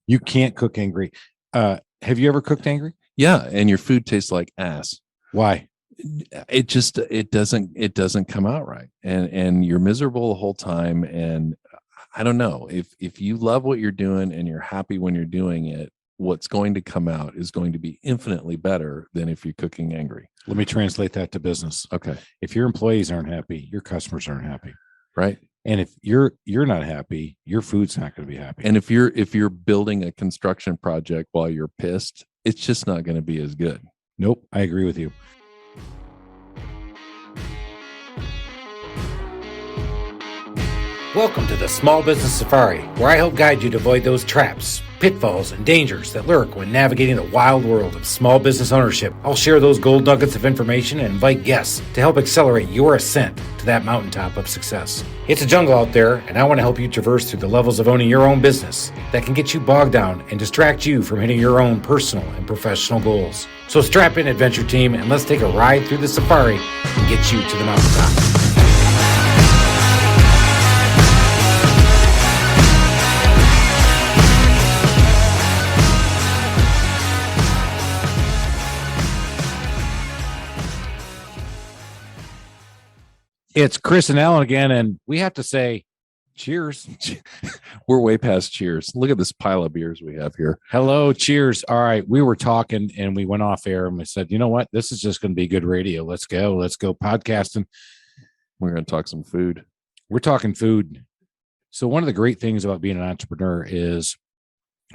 You can't cook angry. Have you ever cooked angry? Yeah, and your food tastes like ass. Why? It doesn't come out right, and you're miserable the whole time. And I don't know, if you love what you're doing and you're happy when you're doing it, what's going to come out is going to be infinitely better than if you're cooking angry. Let me translate that to business. Okay. If your employees aren't happy, your customers aren't happy. Right. And if you're not happy, your food's not going to be happy. And if you're building a construction project while you're pissed, it's just not going to be as good. Nope. I agree with you. Welcome to the Small Business Safari, where I help guide you to avoid those traps, pitfalls, and dangers that lurk when navigating the wild world of small business ownership. I'll share those gold nuggets of information and invite guests to help accelerate your ascent to that mountaintop of success. It's a jungle out there, and I want to help you traverse through the levels of owning your own business that can get you bogged down and distract you from hitting your own personal and professional goals. So strap in, adventure team, and let's take a ride through the safari and get you to the mountaintop. It's Chris and Alan again, and we have to say cheers. We're way past cheers. Look at this pile of beers we have here. Hello, cheers. All right, we were talking and we went off air and we said, you know what? This is just going to be good radio. Let's go podcasting. We're going to talk some food. We're talking food. So one of the great things about being an entrepreneur is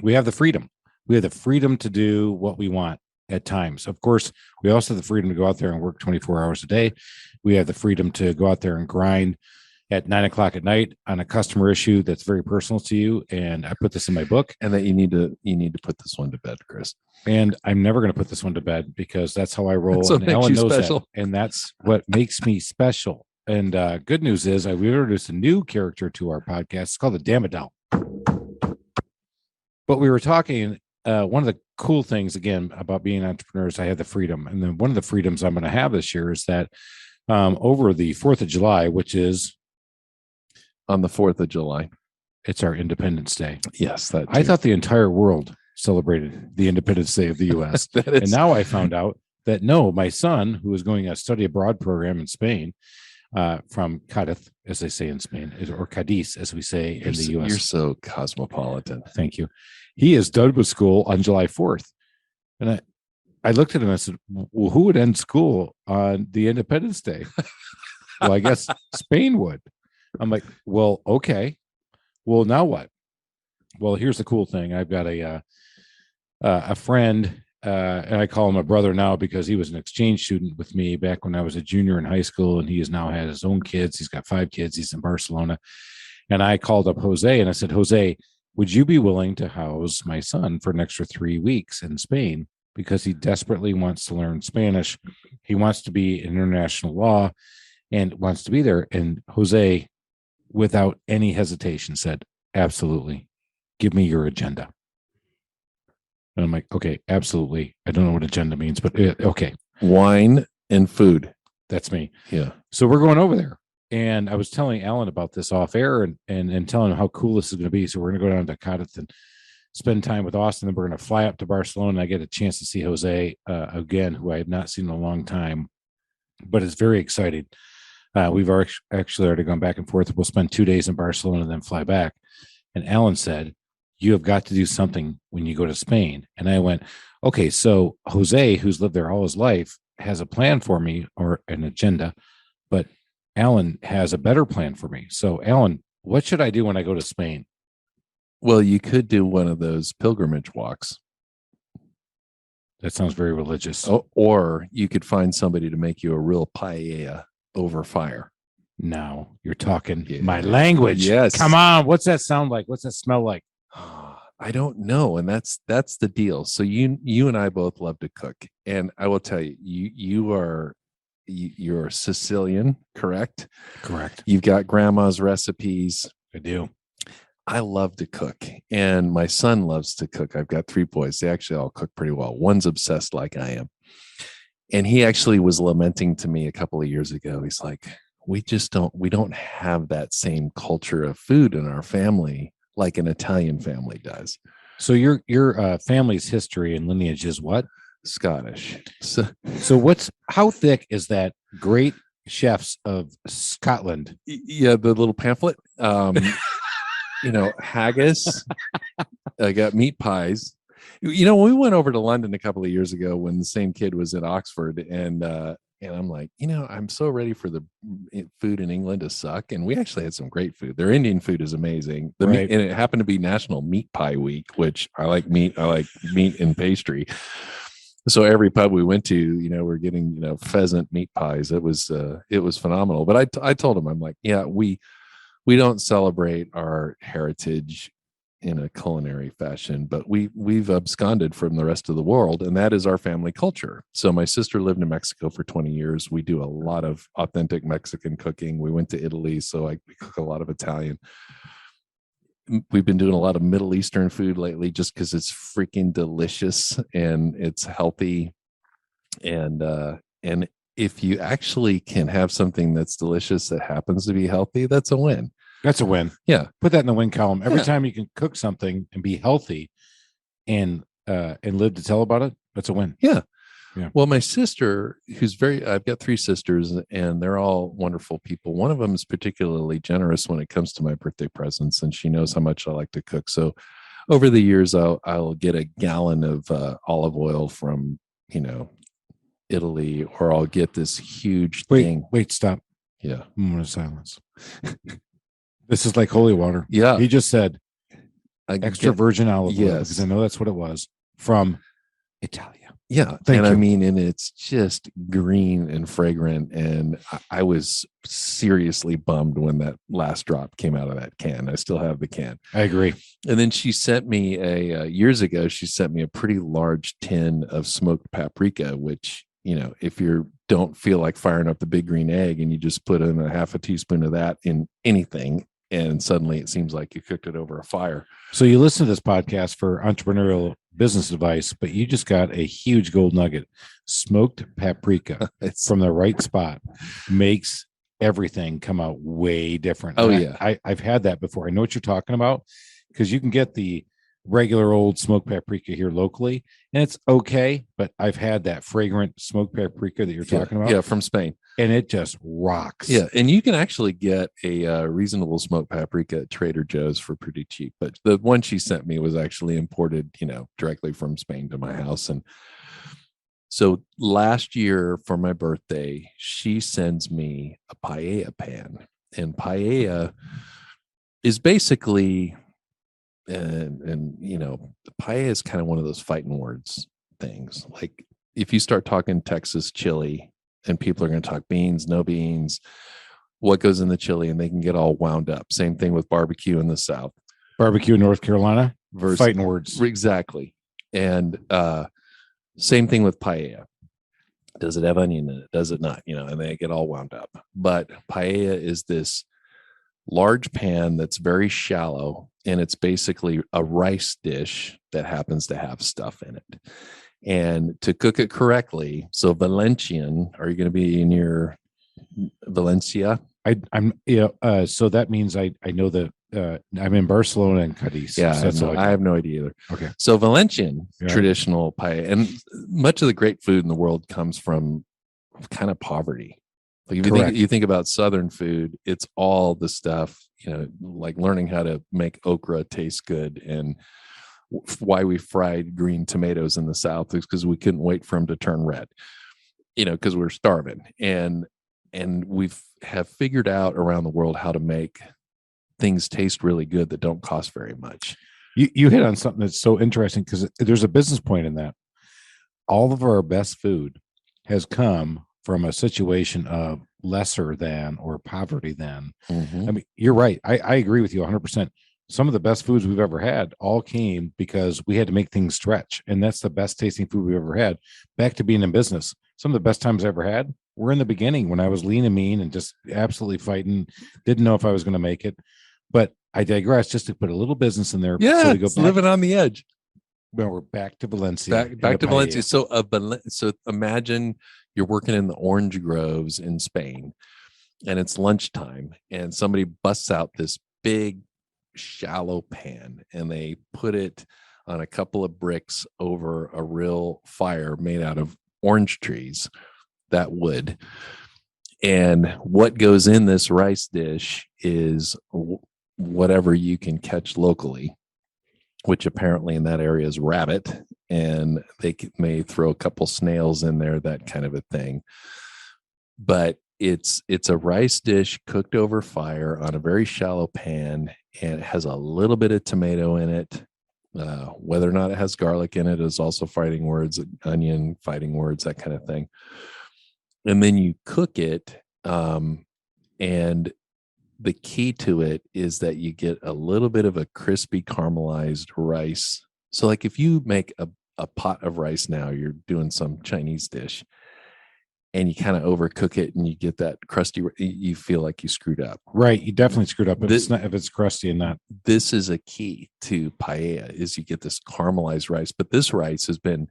we have the freedom. We have the freedom to do what we want at times. Of course, we also have the freedom to go out there and work 24 hours a day. We have the freedom to go out there and grind at 9 o'clock at night on a customer issue that's very personal to you. And I put this in my book. And that you need to put this one to bed, Chris. And I'm never going to put this one to bed because that's how I roll. And Ellen knows special. that. And that's what makes me special. And good news is we introduced a new character to our podcast. It's called the Damn It Down. But we were talking, one of the cool things, again, about being entrepreneurs, I have the freedom. And then one of the freedoms I'm going to have this year is that over the 4th of July, which is on the 4th of July, it's our Independence Day. Yes. That I thought the entire world celebrated the Independence Day of the U.S. And now I found out that no, my son, who is going a study abroad program in Spain, from Cádiz, as they say in Spain, or Cadiz, as we say in the U.S. You're so cosmopolitan. Thank you. He is done with school on July 4th. And I looked at him and I said, well, who would end school on the Independence Day? Well, I guess Spain would. I'm like, well, okay. Well, now what? Well, here's the cool thing. I've got a friend, and I call him a brother now because he was an exchange student with me back when I was a junior in high school, and he has now had his own kids. He's got 5 kids. He's in Barcelona. And I called up Jose and I said, Jose, would you be willing to house my son for an extra 3 weeks in Spain? Because he desperately wants to learn Spanish. He wants to be in international law and wants to be there. And Jose, without any hesitation, said, absolutely. Give me your agenda. And I'm like, okay, absolutely. I don't know what agenda means, but okay. Wine and food. That's me. Yeah. So we're going over there. And I was telling Alan about this off air and telling him how cool this is going to be. So we're going to go down to Cádiz and spend time with Austin. Then we're going to fly up to Barcelona. And I get a chance to see Jose again, who I have not seen in a long time, but is very excited. We've actually already gone back and forth. We'll spend 2 days in Barcelona and then fly back. And Alan said, you have got to do something when you go to Spain. And I went, okay, so Jose, who's lived there all his life, has a plan for me or an agenda, but Alan has a better plan for me. So Alan, what should I do when I go to Spain? Well, you could do one of those pilgrimage walks. That sounds very religious. Oh, or you could find somebody to make you a real paella over fire. Now you're talking my language. Yes. Come on. What's that sound like? What's that smell like? I don't know. And that's the deal. So you and I both love to cook. And I will tell you, you're Sicilian, correct? Correct. You've got grandma's recipes. I do. I love to cook, and my son loves to cook. I've got 3 boys. They actually all cook pretty well. One's obsessed like I am. And he actually was lamenting to me a couple of years ago. He's like, we don't have that same culture of food in our family like an Italian family does. So your family's history and lineage is what? Scottish. So How thick is that great chefs of Scotland? yeah, the little pamphlet. Haggis. I got meat pies. We went over to London a couple of years ago when the same kid was at Oxford, and I'm like, I'm so ready for the food in England to suck. And we actually had some great food. Their Indian food is amazing. Right. And it happened to be National Meat Pie Week, which I like meat. I like meat and pastry. So every pub we went to, we're getting, pheasant meat pies. It was phenomenal. But I told him, I'm like, yeah, we don't celebrate our heritage in a culinary fashion, but we've absconded from the rest of the world, and that is our family culture. So my sister lived in Mexico for 20 years. We do a lot of authentic Mexican cooking. We went to Italy, so we cook a lot of Italian. We've been doing a lot of Middle Eastern food lately just because it's freaking delicious and it's healthy. And if you actually can have something that's delicious that happens to be healthy, that's a win. That's a win. Yeah. Put that in the win column. Every time you can cook something and be healthy and live to tell about it, that's a win. Yeah. Yeah. Well, my sister, I've got 3 sisters, and they're all wonderful people. One of them is particularly generous when it comes to my birthday presents, and she knows how much I like to cook. So over the years, I'll get a gallon of olive oil from, Italy, or I'll get this huge thing. Wait, stop. Yeah. Moment of silence. This is like holy water. Yeah. He just said extra virgin olive oil, because I know that's what it was, from Italia. Yeah. Thank you. And it's just green and fragrant. And I was seriously bummed when that last drop came out of that can. I still have the can. I agree. And then she sent me years ago, she sent me a pretty large tin of smoked paprika, which, if you don't feel like firing up the big green egg and you just put in a half a teaspoon of that in anything, and suddenly it seems like you cooked it over a fire. So you listen to this podcast for entrepreneurial business advice, but you just got a huge gold nugget. Smoked paprika from the right spot makes everything come out way different. Oh, and yeah. I've had that before. I know what you're talking about, because you can get the regular old smoked paprika here locally, and it's okay, but I've had that fragrant smoked paprika that you're talking about. Yeah, from Spain. And it just rocks. Yeah, and you can actually get a reasonable smoked paprika at Trader Joe's for pretty cheap. But the one she sent me was actually imported, directly from Spain to my house. And so last year for my birthday, she sends me a paella pan. And paella is basically, paella is kind of one of those fighting words things. Like if you start talking Texas chili, and people are going to talk beans, no beans, what goes in the chili, and they can get all wound up. Same thing with barbecue in the South. Barbecue in North Carolina, fighting words. Exactly. And same thing with paella. Does it have onion in it? Does it not? And they get all wound up. But paella is this large pan that's very shallow, and it's basically a rice dish that happens to have stuff in it. And to cook it correctly, so Valencian, are you going to be near Valencia? So that means I know that I'm in Barcelona and Cadiz. Yeah, so I have no idea either. Okay. So Valencian, traditional paella, and much of the great food in the world comes from kind of poverty. Like if you think about Southern food, it's all the stuff, like learning how to make okra taste good, and why we fried green tomatoes in the South is because we couldn't wait for them to turn red, because we were starving. And have figured out around the world how to make things taste really good that don't cost very much. You hit on something that's so interesting, because there's a business point in that. All of our best food has come from a situation of lesser than or poverty than. Mm-hmm. I mean, you're right. I agree with you 100%. Some of the best foods we've ever had all came because we had to make things stretch. And that's the best tasting food we've ever had. Back to being in business. Some of the best times I ever had were in the beginning, when I was lean and mean and just absolutely fighting. Didn't know if I was going to make it. But I digress, just to put a little business in there. Yeah, so to go it's living on the edge. Well, we're back to Valencia. Back to Valencia. So imagine you're working in the orange groves in Spain, and it's lunchtime, and somebody busts out this big shallow pan, and they put it on a couple of bricks over a real fire made out of orange trees, that wood. And what goes in this rice dish is whatever you can catch locally, which apparently in that area is rabbit, and they may throw a couple snails in there, that kind of a thing. But it's a rice dish cooked over fire on a very shallow pan, and it has a little bit of tomato in it. Whether or not it has garlic in it is also fighting words, onion, fighting words, that kind of thing. And then you cook it, and the key to it is that you get a little bit of a crispy caramelized rice. So like if you make a pot of rice now, you're doing some Chinese dish, and you kind of overcook it and you get that crusty, you feel like you screwed up. Right. You definitely screwed up if it's crusty and not. This is a key to paella, is you get this caramelized rice. But this rice has been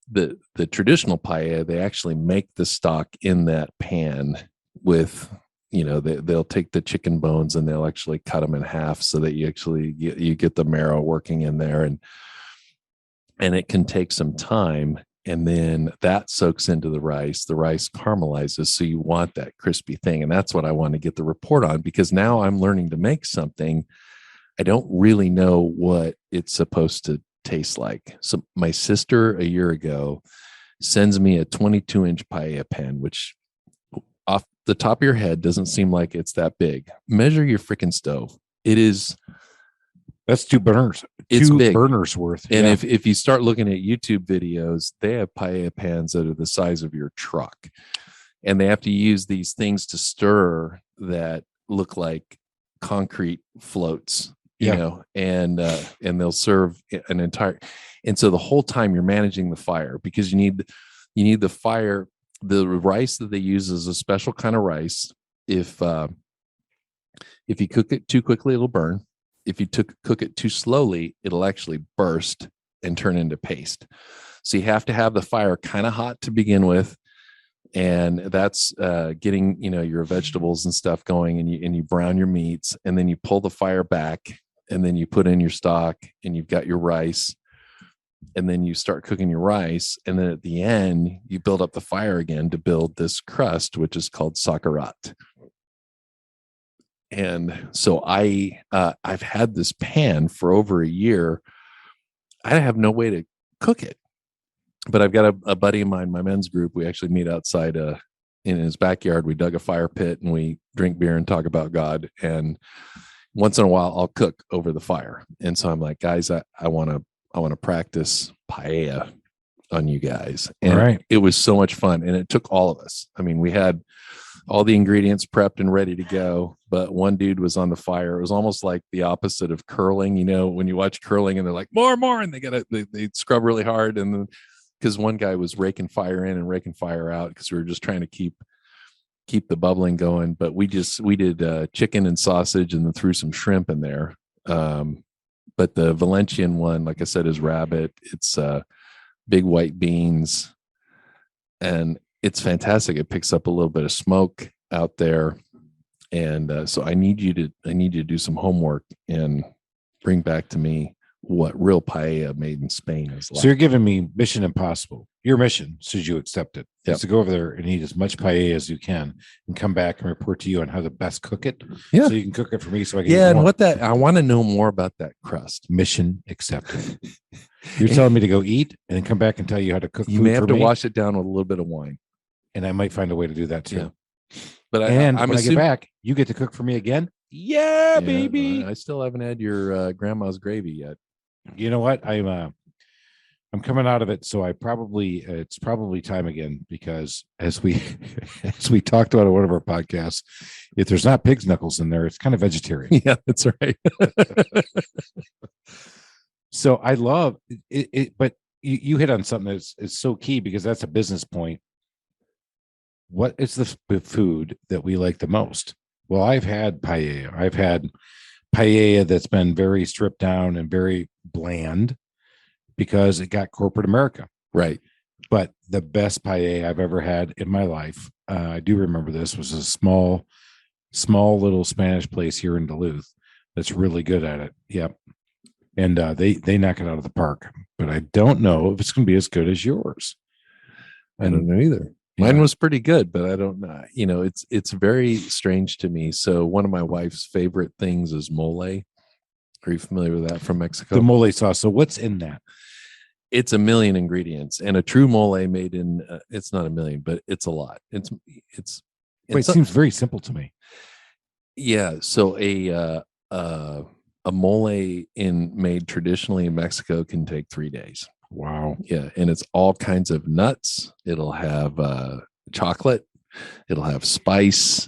the traditional paella. They actually make the stock in that pan with, they'll take the chicken bones and they'll actually cut them in half so that you get the marrow working in there, and it can take some time. And then that soaks into the rice caramelizes. So you want that crispy thing. And that's what I want to get the report on, because now I'm learning to make something. I don't really know what it's supposed to taste like. So my sister a year ago sends me a 22-inch paella pan, which off the top of your head doesn't seem like it's that big. Measure your freaking stove. It is. That's 2 burners. It's 2 big. burners worth. And yeah. if you start looking at YouTube videos, they have paella pans that are the size of your truck, and they have to use these things to stir that look like concrete floats, and they'll serve an entire. And so the whole time you're managing the fire, because you need the fire. The rice that they use is a special kind of rice. If you cook it too quickly, it'll burn. If you cook it too slowly, it'll actually burst and turn into paste. So you have to have the fire kind of hot to begin with, and that's getting your vegetables and stuff going, and you brown your meats, and then you pull the fire back, and then you put in your stock, and you've got your rice, and then you start cooking your rice, and then at the end you build up the fire again to build this crust, which is called sauerkraut. And so I've had this pan for over a year. I have no way to cook it, but I've got a buddy of mine, my men's group. We actually meet outside in his backyard. We dug a fire pit and we drink beer and talk about God. And once in a while I'll cook over the fire. And so I'm like, guys, I want to practice paella on you guys. And It was so much fun. And it took all of us. I mean, we had all the ingredients prepped and ready to go, but one dude was on the fire. It was almost like the opposite of curling. When you watch curling and they're like, more, and they scrub really hard. And then, because one guy was raking fire in and raking fire out, because we were just trying to keep the bubbling going. But we did chicken and sausage, and then threw some shrimp in there. But the Valencian one, like I said, is rabbit. It's big white beans, and it's fantastic. It picks up a little bit of smoke out there. And so I need you to do some homework and bring back to me what real paella made in Spain is like. So you're giving me mission impossible. Your mission, should you accept it, is to go over there and eat as much paella as you can and come back and report to you on how to best cook it. Yeah. So you can cook it for me so I can eat more. And I want to know more about that crust. Mission accepted. You're telling me to go eat and then come back and tell you how to cook. You may have to wash it down with a little bit of wine. And I might find a way to do that too. Yeah. But when I get back, you get to cook for me again. Yeah, baby. I still haven't had your grandma's gravy yet. You know what? I'm coming out of it, so it's probably time again, because as we talked about on one of our podcasts, if there's not pig's knuckles in there, it's kind of vegetarian. Yeah, that's right. So I love it, but you hit on something that's so key, because that's a business point. What is the food that we like the most? Well, I've had paella. I've had paella that's been very stripped down and very bland because it got corporate America. Right. But the best paella I've ever had in my life, I do remember this, was a small little Spanish place here in Duluth. that's really good at it. Yep. And they knock it out of the park. But I don't know if it's going to be as good as yours. I don't know either. Mine was pretty good, but I don't know. You know, it's very strange to me. So one of my wife's favorite things is mole. Are you familiar with that from Mexico? The mole sauce. So what's in that? It's a million ingredients, and a true mole made in it's not a million, but it's a lot. It seems very simple to me. Yeah. So a mole made traditionally in Mexico can take 3 days. Wow. Yeah. And it's all kinds of nuts. It'll have chocolate. It'll have spice.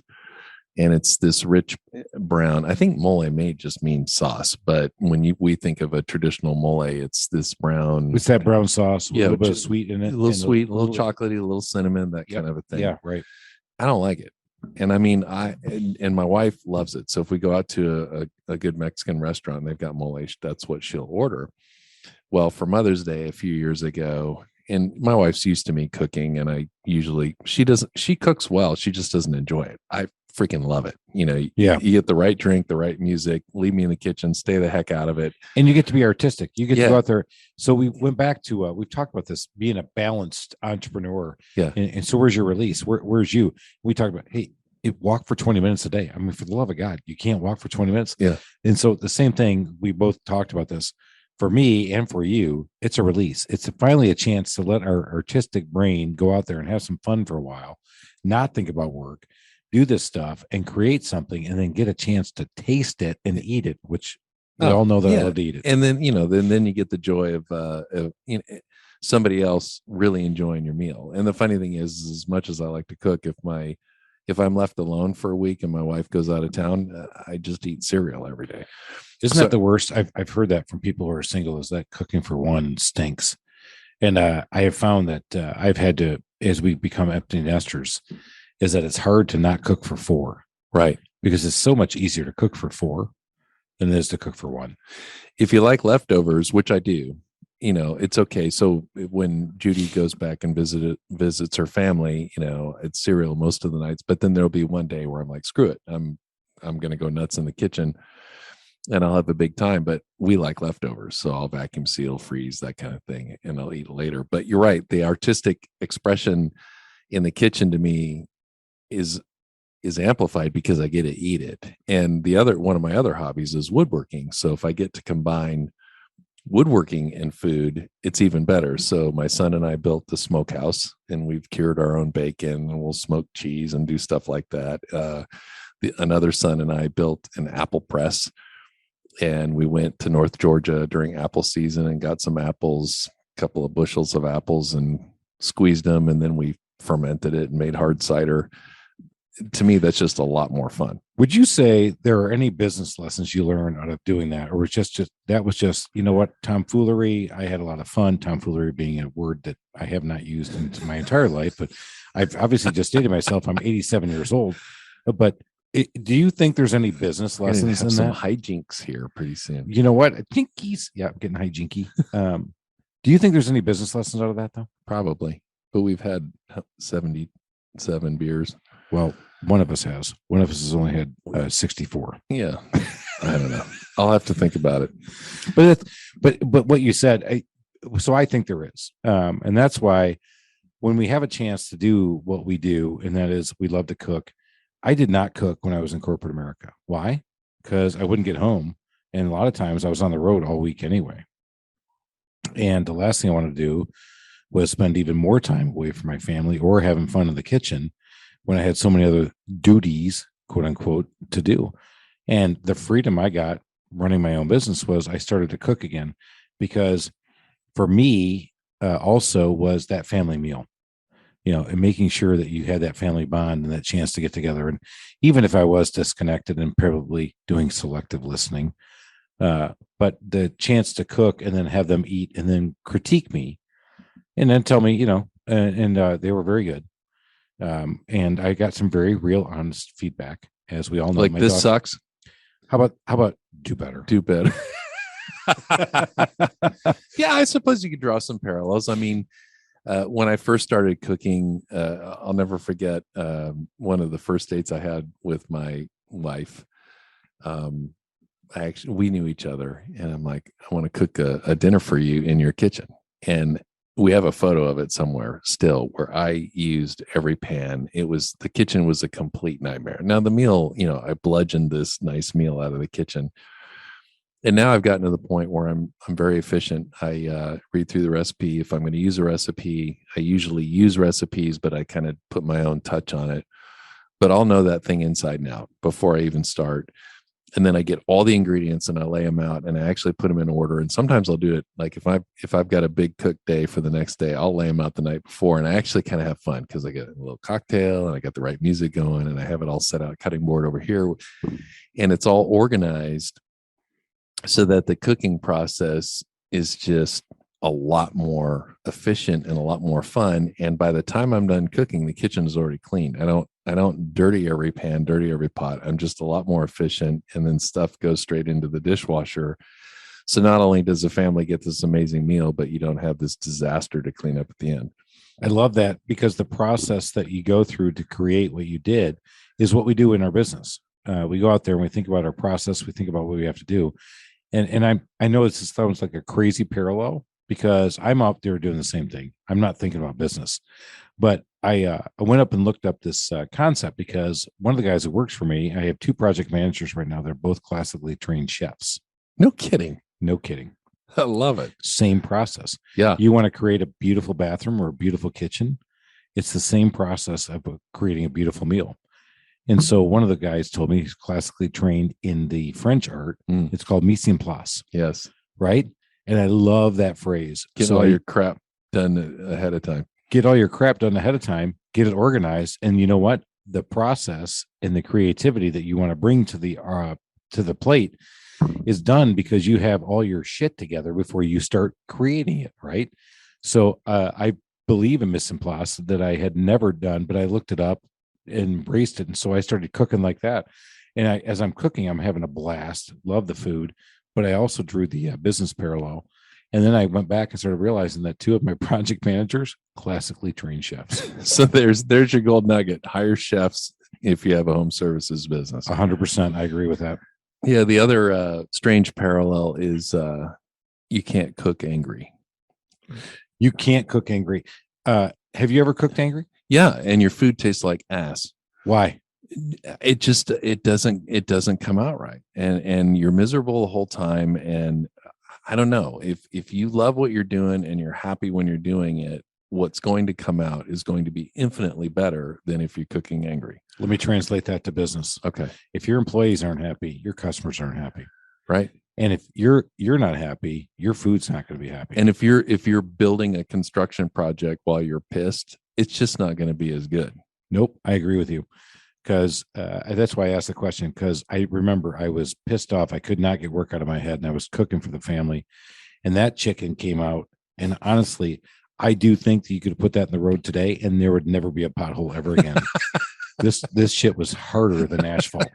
And it's this rich brown. I think mole made just means sauce. But when we think of a traditional mole, it's this brown. It's that brown sauce with yeah, a little bit of sweet in it. A little sweet, a little chocolatey, a little cinnamon, that kind of a thing. Yeah, right. I don't like it. And I mean, and my wife loves it. So if we go out to a good Mexican restaurant, and they've got mole, that's what she'll order. Well, for Mother's Day a few years ago, and my wife's used to me cooking, and she cooks well. She just doesn't enjoy it. I freaking love it. You know, you get the right drink, the right music, leave me in the kitchen, stay the heck out of it. And you get to be artistic. You get to go out there. So we went back to, we've talked about this, being a balanced entrepreneur. Yeah. And so where's your release? Where's you? We talked about, hey, walk for 20 minutes a day. I mean, for the love of God, you can't walk for 20 minutes. Yeah. And so the same thing, we both talked about this. For me and for you, it's a release. It's finally a chance to let our artistic brain go out there and have some fun for a while, not think about work, do this stuff and create something, and then get a chance to taste it and eat it, which we all know that I love to eat it. And then, then you get the joy of somebody else really enjoying your meal. And the funny thing is, as much as I like to cook, if I'm left alone for a week and my wife goes out of town, I just eat cereal every day. Isn't that the worst? I've heard that from people who are single, is that cooking for one stinks. And I have found that I've had to, as we become empty nesters, is that it's hard to not cook for four. Right. Because it's so much easier to cook for four than it is to cook for one. If you like leftovers, which I do, it's okay. So when Judy goes back and visits her family, it's cereal most of the nights, but then there'll be one day where I'm like, screw it. I'm going to go nuts in the kitchen and I'll have a big time, but we like leftovers. So I'll vacuum seal, freeze, that kind of thing, and I'll eat it later. But you're right. The artistic expression in the kitchen to me is amplified because I get to eat it. And one of my other hobbies is woodworking. So if I get to combine woodworking and food, it's even better. So my son and I built the smokehouse, and we've cured our own bacon, and we'll smoke cheese and do stuff like that. Another son and I built an apple press, and we went to North Georgia during apple season and got some apples, a couple of bushels of apples, and squeezed them, and then we fermented it and made hard cider. To me, that's just a lot more fun. Would you say there are any business lessons you learned out of doing that, or was that was just, you know what, tomfoolery? I had a lot of fun. Tomfoolery being a word that I have not used in my entire life, but I've obviously just stated myself. I'm 87 years old, but do you think there's any business lessons in some that? hijinks here pretty soon. You know what? Jinkies. Yeah, I'm getting hijinky. Do you think there's any business lessons out of that though? Probably, but we've had 77 beers. Well, one of us has. One of us has only had 64. Yeah, I don't know. I'll have to think about it. But what you said, so I think there is, and that's why when we have a chance to do what we do, and that is we love to cook. I did not cook when I was in corporate America. Why? Because I wouldn't get home, and a lot of times I was on the road all week anyway. And the last thing I wanted to do was spend even more time away from my family or having fun in the kitchen when I had so many other duties, quote unquote, to do. And the freedom I got running my own business was I started to cook again, because for me also was that family meal, and making sure that you had that family bond and that chance to get together. And even if I was disconnected and probably doing selective listening, but the chance to cook and then have them eat and then critique me and then tell me, and they were very good. And I got some very real, honest feedback, as we all know. Like, this sucks. How about do better? Do better. Yeah, I suppose you could draw some parallels. I mean, when I first started cooking, I'll never forget one of the first dates I had with my wife. we knew each other, and I'm like, I want to cook a dinner for you in your kitchen. And we have a photo of it somewhere still where I used every pan. The kitchen was a complete nightmare. Now the meal, I bludgeoned this nice meal out of the kitchen. And now I've gotten to the point where I'm very efficient. I read through the recipe. If I'm going to use a recipe, I usually use recipes, but I kind of put my own touch on it. But I'll know that thing inside and out before I even start. And then I get all the ingredients and I lay them out and I actually put them in order. And sometimes I'll do it like if I've got a big cook day for the next day, I'll lay them out the night before, and I actually kind of have fun because I get a little cocktail and I got the right music going and I have it all set out, cutting board over here, and it's all organized so that the cooking process is just a lot more efficient and a lot more fun. And by the time I'm done cooking, the kitchen is already clean. I don't dirty every pan, dirty every pot. I'm just a lot more efficient. And then stuff goes straight into the dishwasher. So not only does the family get this amazing meal, but you don't have this disaster to clean up at the end. I love that, because the process that you go through to create what you did is what we do in our business. We go out there and we think about our process. We think about what we have to do. And I know it sounds like a crazy parallel, because I'm out there doing the same thing. I'm not thinking about business, but I went up and looked up this concept, because one of the guys who works for me, I have two project managers right now. They're both classically trained chefs. No kidding. No kidding. I love it. Same process. Yeah. You want to create a beautiful bathroom or a beautiful kitchen. It's the same process of creating a beautiful meal. And so one of the guys told me he's classically trained in the French art. It's called mise en place. Yes. Right. And I love that phrase. Get all your crap done ahead of time. Get all your crap done ahead of time, get it organized. And you know what? The process and the creativity that you want to bring to the plate is done because you have all your shit together before you start creating it. Right. So I believe in mise en place that I had never done, but I looked it up, embraced it. And so I started cooking like that. And as I'm cooking, I'm having a blast, love the food, but I also drew the business parallel. And then I went back and started realizing that two of my project managers, classically trained chefs. So there's your gold nugget. Hire chefs if you have a home services business. 100%. I agree with that. Yeah. The other strange parallel is you can't cook angry. You can't cook angry. Have you ever cooked angry? Yeah. And your food tastes like ass. Why? It doesn't come out right. And you're miserable the whole time. And I don't know, if you love what you're doing and you're happy when you're doing it, what's going to come out is going to be infinitely better than if you're cooking angry. Let me translate that to business. Okay. If your employees aren't happy, your customers aren't happy. Right. And if you're not happy, your food's not going to be happy. And if you're building a construction project while you're pissed, it's just not going to be as good. Nope. I agree with you. Because that's why I asked the question, because I remember I was pissed off. I could not get work out of my head, and I was cooking for the family, and that chicken came out. And honestly, I do think that you could put that in the road today, and there would never be a pothole ever again. This shit was harder than asphalt.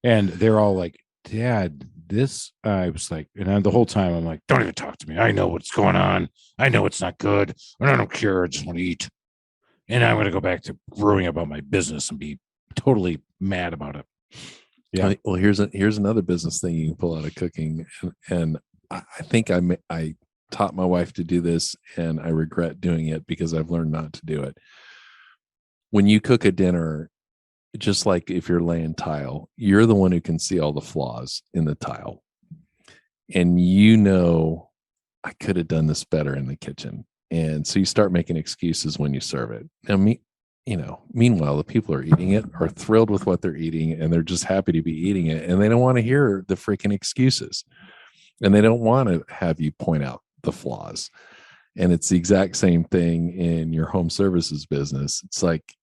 And they're all like, "Dad, this." I was like, and the whole time I'm like, "Don't even talk to me. I know what's going on. I know it's not good, and I don't care. I just want to eat." And I'm going to go back to worrying about my business and be totally mad about it. Yeah. Well, here's another business thing you can pull out of cooking. And I think I taught my wife to do this, and I regret doing it because I've learned not to do it. When you cook a dinner, just like if you're laying tile, you're the one who can see all the flaws in the tile. And I could have done this better in the kitchen. And so you start making excuses when you serve it. Now, meanwhile, the people are eating it, are thrilled with what they're eating, and they're just happy to be eating it. And they don't want to hear the freaking excuses. And they don't want to have you point out the flaws. And it's the exact same thing in your home services business. It's like,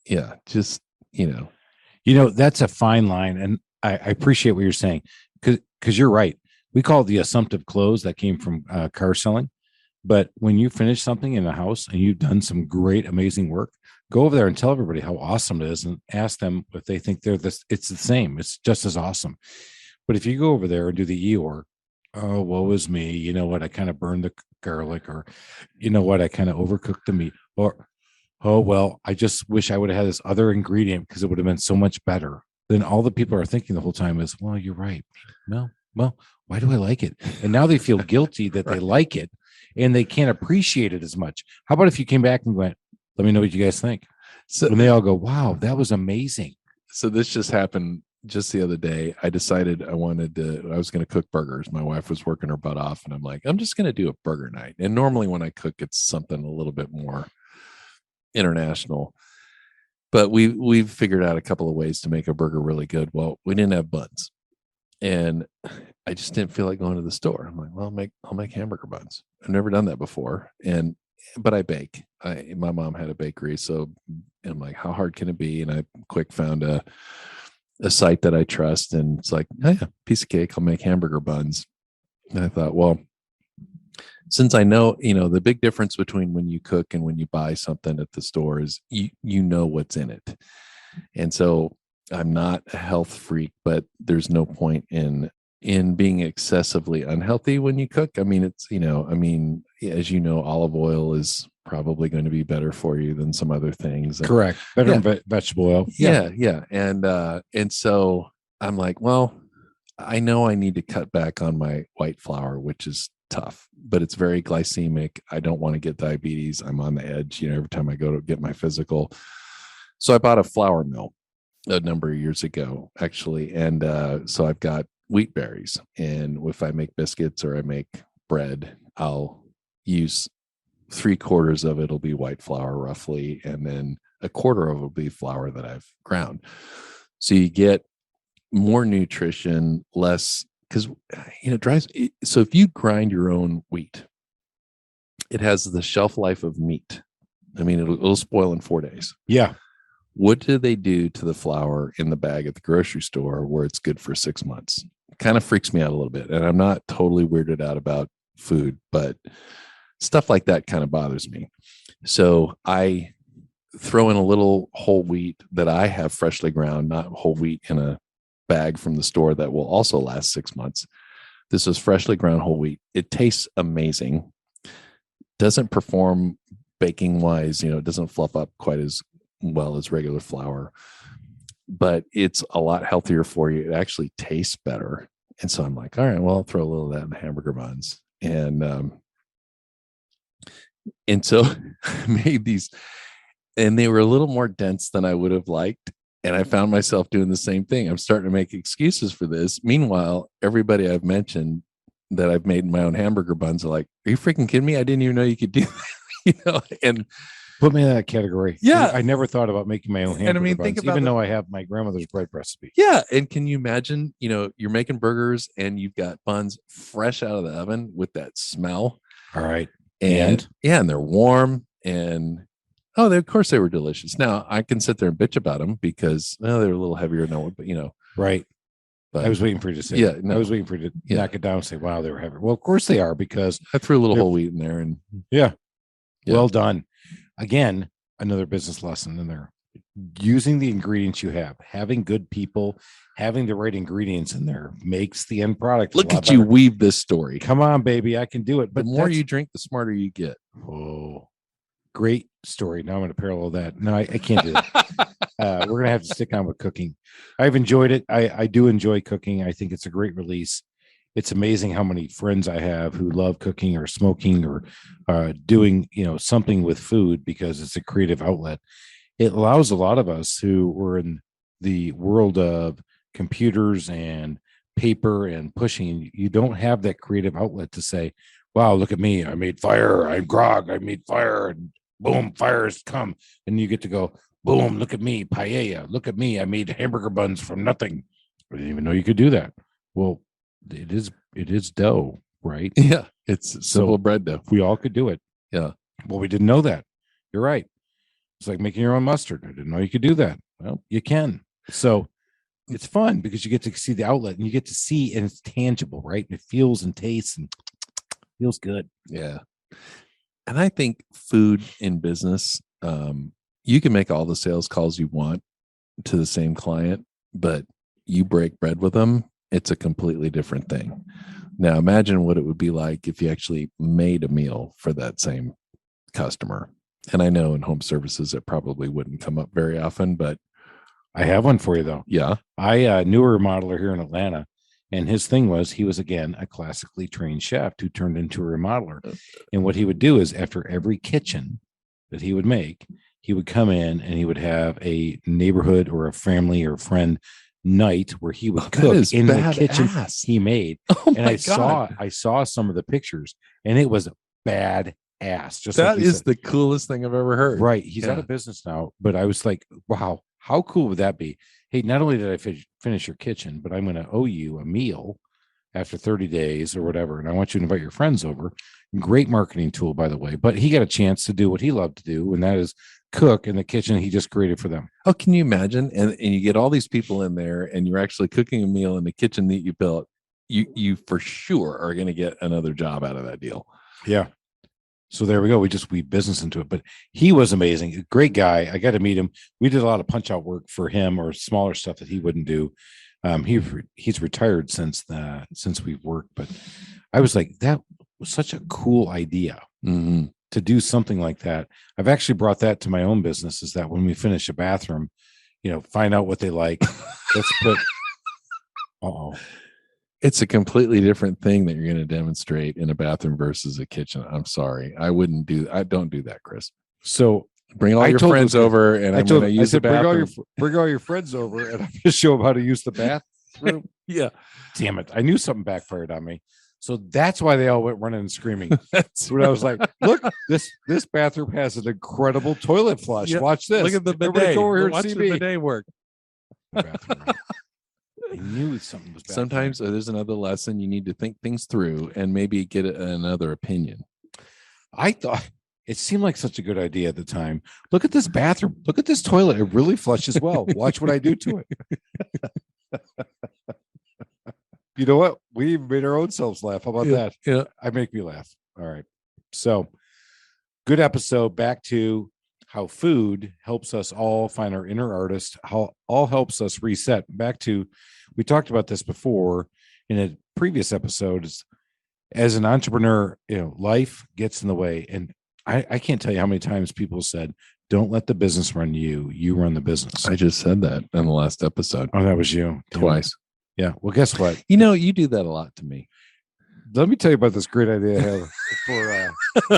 yeah, just, that's a fine line. And I appreciate what you're saying, because you're right. We call it the assumptive close that came from car selling. But when you finish something in a house and you've done some great, amazing work, go over there and tell everybody how awesome it is, and ask them if they think it's the same. It's just as awesome. But if you go over there and do the Eeyore, oh, woe is me. You know what? I kind of burned the garlic, or you know what? I kind of overcooked the meat, or, oh, well, I just wish I would have had this other ingredient because it would have been so much better. then all the people are thinking the whole time is, well, you're right. Well, why do I like it? And now they feel guilty that they like it and they can't appreciate it as much. How about if you came back and went, let me know what you guys think? So when they all go, wow, that was amazing. So this just happened just the other day. I decided I was going to cook burgers. My wife was working her butt off and I'm like, I'm just going to do a burger night. And normally when I cook, it's something a little bit more international, but we've figured out a couple of ways to make a burger really good. Well, we didn't have buns and I just didn't feel like going to the store. I'm like, well, I'll make hamburger buns. I've never done that before. But I bake. My mom had a bakery. So I'm like, how hard can it be? And I quick found a site that I trust. And it's like, oh yeah, piece of cake. I'll make hamburger buns. And I thought, well, since I know, the big difference between when you cook and when you buy something at the store is you know what's in it. And so I'm not a health freak, but there's no point in being excessively unhealthy when you cook. I mean, as you know, olive oil is probably going to be better for you than some other things. Correct. Better than vegetable oil. Yeah. And so I'm like, well, I know I need to cut back on my white flour, which is tough, but it's very glycemic. I don't want to get diabetes. I'm on the edge, every time I go to get my physical. So I bought a flour mill a number of years ago, actually. And so I've got wheat berries. And if I make biscuits or I make bread, I'll use 3/4 of it'll be white flour roughly. And then 1/4 of it will be flour that I've ground. So you get more nutrition, less, because it dries. So if you grind your own wheat, it has the shelf life of meat. I mean, it'll spoil in 4 days. Yeah. What do they do to the flour in the bag at the grocery store where it's good for 6 months? It kind of freaks me out a little bit. And I'm not totally weirded out about food, but stuff like that kind of bothers me. So I throw in a little whole wheat that I have freshly ground, not whole wheat in a bag from the store that will also last 6 months. This is freshly ground whole wheat. It tastes amazing. Doesn't perform baking wise, it doesn't fluff up quite as well as regular flour, but it's a lot healthier for you. It actually tastes better. And so I'm like, all right, well, I'll throw a little of that in the hamburger buns. And so I made these, and they were a little more dense than I would have liked. And I found myself doing the same thing. I'm starting to make excuses for this. Meanwhile, everybody I've mentioned that I've made my own hamburger buns are like, are you freaking kidding me? I didn't even know you could do that. And put me in that category. Yeah. I never thought about making my own hamburger buns, think about even though I have my grandmother's bread recipe. Yeah. And can you imagine, you're making burgers and you've got buns fresh out of the oven with that smell. All right. And they're warm and of course they were delicious. Now I can sit there and bitch about them because they were a little heavier than one, but right. But I was waiting for you to say, I was waiting for you to knock it down and say, wow, they were heavy. Well, of course they are, because I threw a little whole wheat in there and well done. Again, another business lesson in there. Using the ingredients you have, having good people, having the right ingredients in there makes the end product. Look at you weave this story. Come on, baby, I can do it. But the more you drink, the smarter you get. Oh, great story. Now I'm going to parallel that. No, I can't do it. We're going to have to stick on with cooking. I've enjoyed it. I do enjoy cooking. I think it's a great release. It's amazing how many friends I have who love cooking or smoking or doing, something with food because it's a creative outlet. It allows a lot of us who were in the world of computers and paper and pushing, you don't have that creative outlet to say, wow, look at me. I made fire. I'm grog. I made fire. And boom, fires come. And you get to go, boom, look at me. Paella. Look at me. I made hamburger buns from nothing. I didn't even know you could do that. Well, it is dough, right? Yeah. It's simple bread dough. We all could do it. Yeah. Well, we didn't know that. You're right. It's like making your own mustard. I didn't know you could do that. Well, you can. So it's fun because you get to see the outlet and you get to see, and it's tangible, right? And it feels and tastes and feels good. Yeah. And I think food in business, you can make all the sales calls you want to the same client, but you break bread with them, it's a completely different thing. Now imagine what it would be like if you actually made a meal for that same customer. And I know in home services, it probably wouldn't come up very often, but I have one for you though. Yeah. I knew a remodeler here in Atlanta, and his thing was he was again a classically trained chef who turned into a remodeler. And what he would do is after every kitchen that he would make, he would come in and he would have a neighborhood or a family or friend night where he would cook in the kitchen he made. Oh And I saw some of the pictures, and it was bad ass. Just that like is said. the coolest thing I've ever heard. Right. He's out of business now, but I was like, wow, how cool would that be? Hey, not only did I finish your kitchen, but I'm going to owe you a meal after 30 days or whatever. And I want you to invite your friends over. Great marketing tool, by the way. But he got a chance to do what he loved to do, and that is cook in the kitchen he just created for them. Oh, can you imagine? And you get all these people in there, and you're actually cooking a meal in the kitchen that you built. You for sure are going to get another job out of that deal. Yeah. So there we go. We business into it, but he was amazing. A great guy. I got to meet him. We did a lot of punch out work for him or smaller stuff that he wouldn't do. He's retired since we've worked, but I was like, that was such a cool idea to do something like that. I've actually brought that to my own business, is that when we finish a bathroom, find out what they like. Let's put, It's a completely different thing that you're going to demonstrate in a bathroom versus a kitchen. I'm sorry. I don't do that, Chris. So bring all your friends over, and I'm going to use the bathroom. Bring all your friends over, and I'm going to show them how to use the bathroom. Yeah. Damn it. I knew something backfired on me. So that's why they all went running and screaming. That's when I was like, look, this bathroom has an incredible toilet flush. Yeah. Watch this. Look at the bidet. Go over here Watch and see the bidet work. I knew something was bad. Sometimes there's another lesson. You need to think things through and maybe get another opinion. I thought it seemed like such a good idea at the time. Look at this bathroom. Look at this toilet. It really flushes well. Watch what I do to it. You know what? We even made our own selves laugh. How about that? Yeah. I make me laugh. All right. So good episode. Back to how food helps us all find our inner artist, how all helps us reset. Back to, we talked about this before in a previous episodes. As an entrepreneur, life gets in the way. And I can't tell you how many times people said, don't let the business run you. You run the business. I just said that in the last episode. Oh, that was you. Twice. Yeah. Well, guess what? You do that a lot to me. Let me tell you about this great idea I have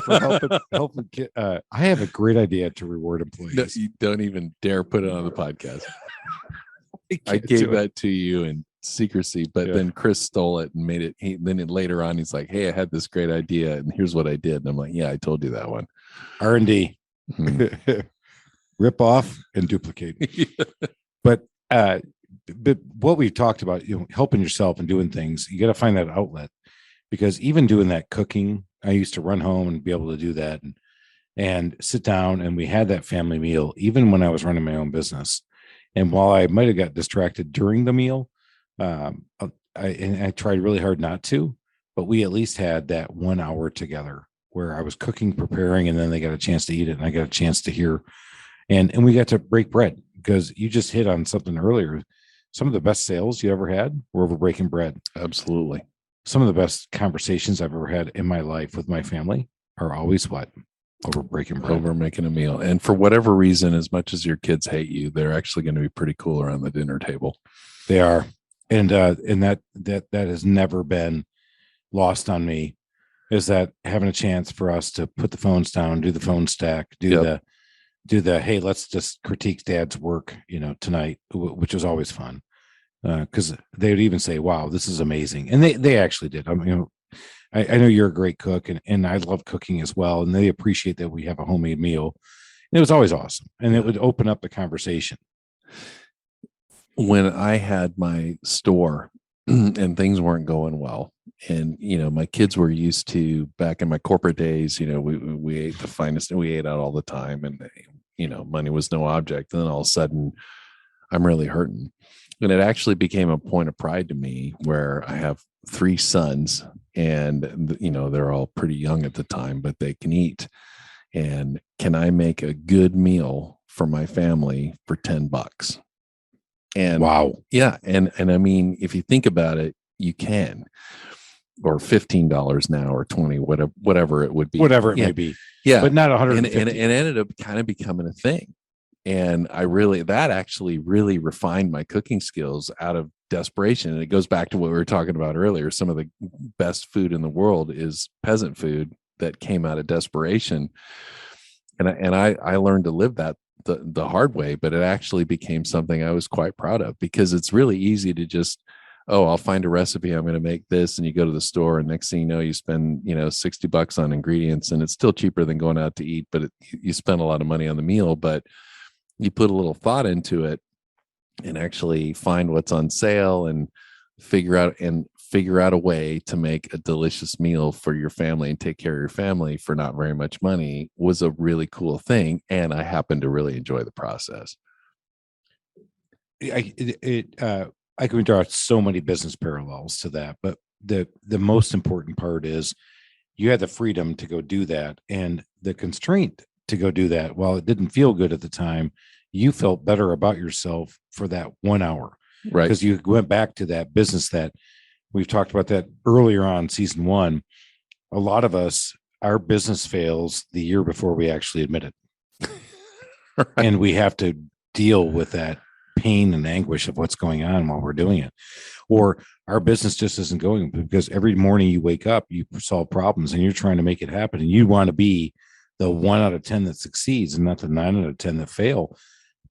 for helping I have a great idea to reward employees. No, you don't even dare put it on the podcast. I gave that to you in secrecy, but then Chris stole it and made it. Then later on, he's like, "Hey, I had this great idea, and here's what I did." And I'm like, "Yeah, I told you that one." R&D, rip off and duplicate. But what we've talked about, helping yourself and doing things, you got to find that outlet. Because even doing that cooking, I used to run home and be able to do that and sit down, and we had that family meal, even when I was running my own business. And while I might have got distracted during the meal, I tried really hard not to, but we at least had that 1 hour together where I was cooking, preparing, and then they got a chance to eat it, and I got a chance to hear, and we got to break bread, because you just hit on something earlier. Some of the best sales you ever had were over breaking bread. Absolutely. Some of the best conversations I've ever had in my life with my family are always over breaking bread, over making a meal. And for whatever reason, as much as your kids hate you, they're actually going to be pretty cool around the dinner table. They are. And that has never been lost on me, is that having a chance for us to put the phones down, do the phone stack, do the, hey, let's just critique dad's work, tonight, which is always fun. Because they would even say, wow, this is amazing. And they actually did. I mean, I know you're a great cook, and I love cooking as well. And they appreciate that we have a homemade meal. And it was always awesome. And it would open up the conversation. When I had my store and things weren't going well, and, my kids were used to, back in my corporate days, we ate the finest, and we ate out all the time, and, money was no object. And then all of a sudden I'm really hurting. And it actually became a point of pride to me, where I have 3 sons, and, they're all pretty young at the time, but they can eat. And can I make a good meal for my family for $10? And wow. Yeah. And I mean, if you think about it, you can, or $15 now, or 20, whatever it would be. Whatever it may be. Yeah. But not 150. And it ended up kind of becoming a thing. And that actually really refined my cooking skills out of desperation. And it goes back to what we were talking about earlier. Some of the best food in the world is peasant food that came out of desperation. And I learned to live that the hard way, but it actually became something I was quite proud of, because it's really easy to just, oh, I'll find a recipe, I'm going to make this, and you go to the store, and next thing you know, you spend $60 on ingredients, and it's still cheaper than going out to eat, but you spend a lot of money on the meal. But you put a little thought into it and actually find what's on sale and figure out a way to make a delicious meal for your family and take care of your family for not very much money was a really cool thing. And I happen to really enjoy the process. I can draw so many business parallels to that, but the most important part is you had the freedom to go do that, and the constraint to go do that. While it didn't feel good at the time, you felt better about yourself for that 1 hour, right? Because you went back to that business that we've talked about that earlier on season 1. A lot of us, our business fails the year before we actually admit it. Right. And we have to deal with that pain and anguish of what's going on while we're doing it. Or our business just isn't going, because every morning you wake up, you solve problems and you're trying to make it happen. And you want to be the 1 out of 10 that succeeds and not the 9 out of 10 that fail.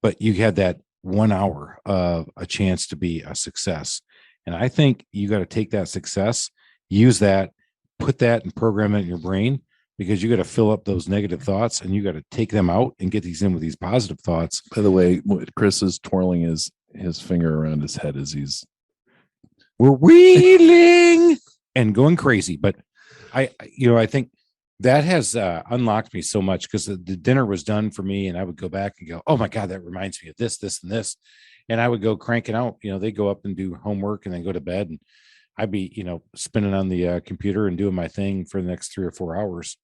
But you had that 1 hour of a chance to be a success. And I think you got to take that success, use that, put that and program it in your brain, because you got to fill up those negative thoughts and you got to take them out and get these in with these positive thoughts. By the way, Chris is twirling his finger around his head as we're wheeling and going crazy. But I think that has unlocked me so much, because the dinner was done for me and I would go back and go, oh my God, that reminds me of this, this, and this. And I would go cranking out, they go up and do homework and then go to bed. And I'd be, spinning on the computer and doing my thing for the next 3 or 4 hours.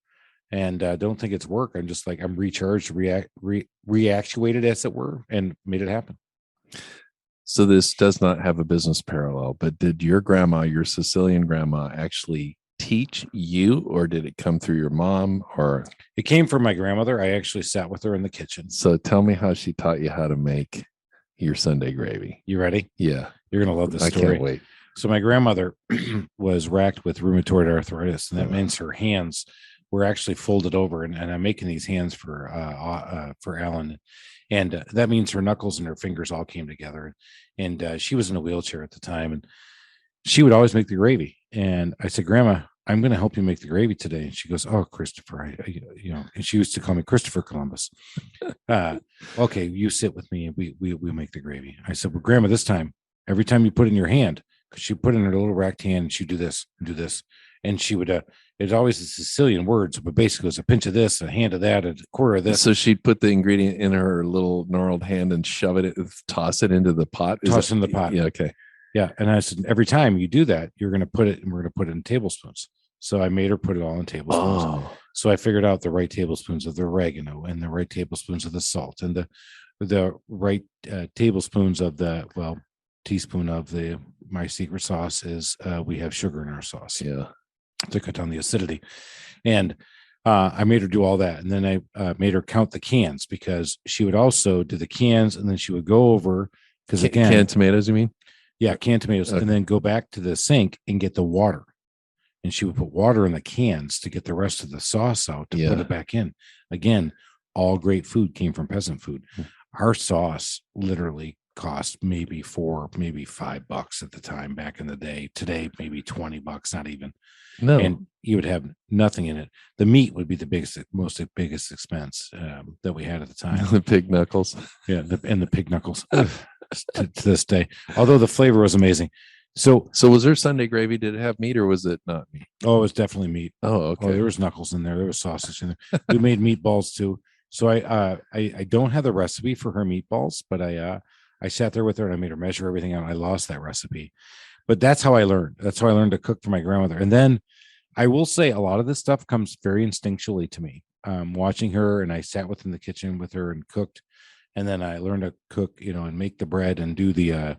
And don't think it's work. I'm just like, I'm recharged, reactuated, as it were, and made it happen. So this does not have a business parallel, but did your grandma, your Sicilian grandma, actually teach you, or did it come through your mom? Or it came from my grandmother. I actually sat with her in the kitchen. So tell me how she taught you how to make your Sunday gravy. You ready? Yeah. You're going to love this story. I can't wait. So my grandmother was racked with rheumatoid arthritis, and that means her hands were actually folded over. And I'm making these hands for Alan. And that means her knuckles and her fingers all came together. And she was in a wheelchair at the time, and she would always make the gravy. And I said, Grandma, I'm going to help you make the gravy today. And she goes, oh, Christopher, and she used to call me Christopher Columbus. Okay, you sit with me and we make the gravy. I said, well, Grandma, this time, every time you put it in your hand, because she put it in her little racked hand and she'd do this and do this. And she would, it's always the Sicilian words, but basically it was a pinch of this, a hand of that, a quarter of this. So she'd put the ingredient in her little gnarled hand and shove it, toss it into the pot. Toss in the pot. Yeah. Okay. Yeah. And I said, every time you do that, you're going to put it, and we're going to put it in tablespoons. So I made her put it all in tablespoons. Oh. So I figured out the right tablespoons of the oregano and the right tablespoons of the salt and the right tablespoons of teaspoon of my secret sauce is we have sugar in our sauce. Yeah. To cut down the acidity. And I made her do all that. And then I made her count the cans, because she would also do the cans, and then she would go over, because again, canned tomatoes, you mean? Yeah, canned tomatoes. Okay. And then go back to the sink and get the water. And she would put water in the cans to get the rest of the sauce out to put it back in. Again, all great food came from peasant food. Our sauce literally cost maybe $4, maybe $5 at the time back in the day. Today, maybe $20, not even. No. And you would have nothing in it. The meat would be the biggest expense that we had at the time. The pig knuckles. Yeah, and the pig knuckles to this day. Although the flavor was amazing. So was there Sunday gravy? Did it have meat or was it not meat? Oh, it was definitely meat. Oh, okay. Oh, there was knuckles in there. There was sausage in there. We made meatballs too. So I don't have the recipe for her meatballs, but I sat there with her and I made her measure everything out. I lost that recipe. But that's how I learned. That's how I learned to cook for my grandmother. And then I will say a lot of this stuff comes very instinctually to me. Watching her, and I sat within the kitchen with her and cooked. And then I learned to cook, and make the bread and do the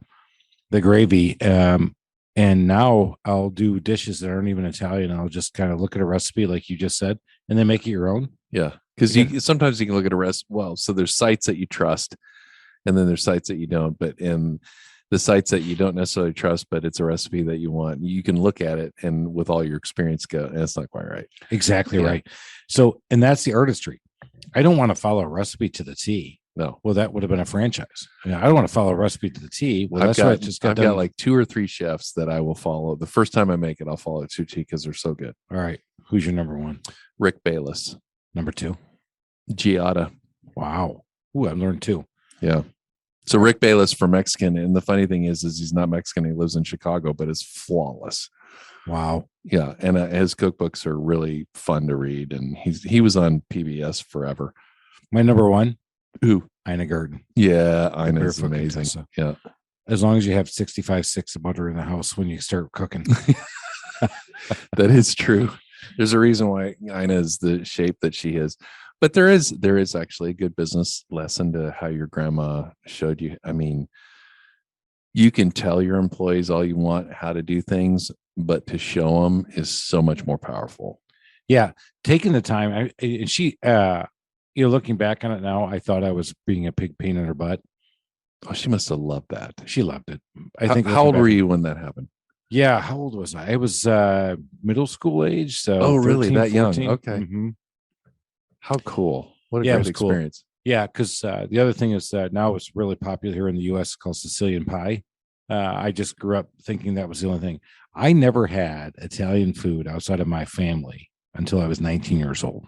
gravy. And now I'll do dishes that aren't even Italian. I'll just kind of look at a recipe like you just said, and then make it your own. Yeah. Because sometimes you can look at a recipe. Well, so there's sites that you trust, and then there's sites that you don't. But in the sites that you don't necessarily trust, but it's a recipe that you want, you can look at it and with all your experience go, that's not quite right. Exactly right. So, and that's the artistry. I don't want to follow a recipe to the T. No. Well, that would have been a franchise. I don't want to follow a recipe to the T. Well, I've got like 2 or 3 chefs that I will follow. The first time I make it, I'll follow it to T because they're so good. All right. Who's your number 1? Rick Bayless. Number 2? Giada. Wow. Ooh, I learned 2. Yeah. So Rick Bayless for Mexican. And the funny thing is he's not Mexican. He lives in Chicago, but it's flawless. Wow. Yeah. And his cookbooks are really fun to read. And he was on PBS forever. My number 1? Who? Ina Garten. Yeah. Ina's amazing. Contessa. Yeah. As long as you have 65 sticks of butter in the house when you start cooking. That is true. There's a reason why Ina is the shape that she is. But there is actually a good business lesson to how your grandma showed you. I mean, you can tell your employees all you want how to do things, but to show them is so much more powerful. Yeah. Taking the time. And she, looking back on it now, I thought I was being a pig pain in her butt. Oh, she must have loved that. She loved it. I think. How old were you when that happened? Yeah. How old was I? I was middle school age. So. Oh, really? 13, that 14. young? Okay. Mm-hmm. How cool. What a Yeah, great experience. Cool. Yeah. Because the other thing is that now it's really popular here in the U.S. called Sicilian pie. I just grew up thinking that was the only thing. I never had Italian food outside of my family until I was 19 years old.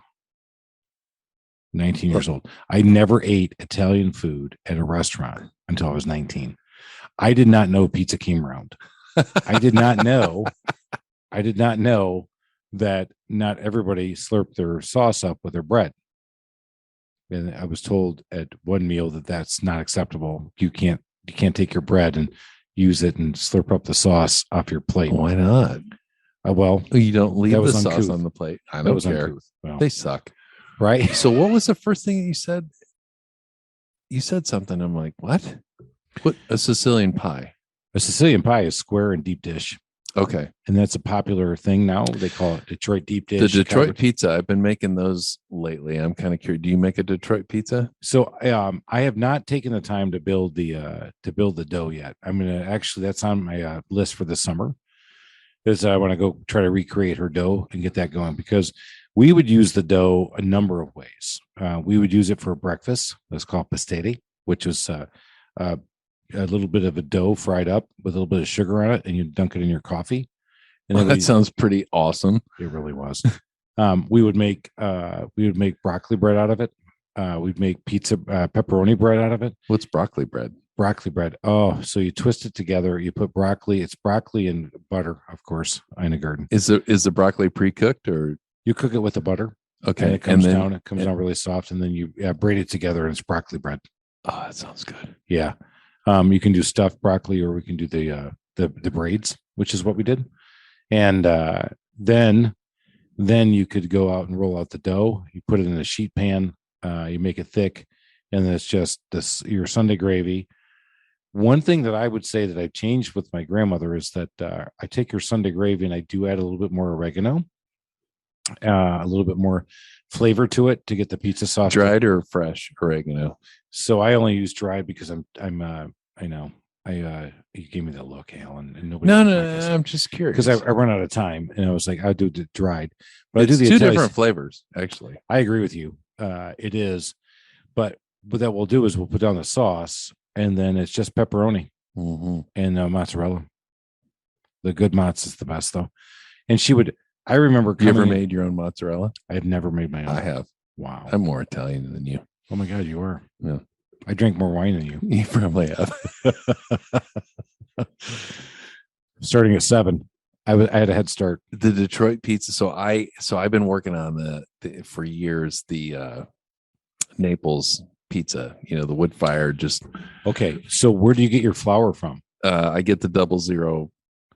19 years old. I never ate Italian food at a restaurant until I was 19. I did not know pizza came around. I did not know that not everybody slurped their sauce up with their bread. And I was told at one meal that that's not acceptable. You can't take your bread and use it and slurp up the sauce off your plate. Why not? Well, you don't leave the sauce uncouth. on the plate. I don't care. Well, they suck. Right. So what was the first thing that you said? You said something. I'm like, what? What? A Sicilian pie. A Sicilian pie is square and deep dish. Okay. And that's a popular thing now. They call it Detroit deep dish. The Detroit pizza. I've been making those lately. I'm kind of curious. Do you make a Detroit pizza? So I have not taken the time to build the dough yet. I'm gonna actually, that's on my list for this summer. Is I want to go try to recreate her dough and get that going, because we would use the dough a number of ways. We would use it for breakfast. That's called pastete, which is a little bit of a dough fried up with a little bit of sugar on it, and you dunk it in your coffee. And that sounds pretty awesome. It really was. We would make broccoli bread out of it. We'd make pepperoni bread out of it. What's broccoli bread? Broccoli bread. Oh, so you twist it together. You put broccoli. It's broccoli and butter, of course. Ina Garten. Is the broccoli pre-cooked, or you cook it with the butter? Okay, and it comes down. It comes down really soft, and then you braid it together, and it's broccoli bread. Oh, that sounds good. Yeah. You can do stuffed broccoli, or we can do the braids, which is what we did. And then you could go out and roll out the dough. You put it in a sheet pan. You make it thick, and then it's just your Sunday gravy. One thing that I would say that I've changed with my grandmother is that I take her Sunday gravy and I do add a little bit more oregano, a little bit more flavor to it to get the pizza sauce. Dried or fresh oregano? So I only use dried because I know you gave me that look, Alan, and nobody. No, I'm just curious because I run out of time, and I was like, I'll do the dried, but it's I do the two Italian. Different flavors, actually. I agree with you. It is, but what that we'll do is we'll put down the sauce, and then it's just pepperoni and mozzarella. The good mozz is the best, though. And she would. I remember. You ever made your own mozzarella? I have never made my own. I have. Wow. I'm more Italian than you. Oh my God, you are. Yeah. I drink more wine than you. You probably have. Starting at 7, I had a head start. The Detroit pizza. So I've been working on for years the Naples pizza. The wood fire. Just okay. So where do you get your flour from? I get the 00.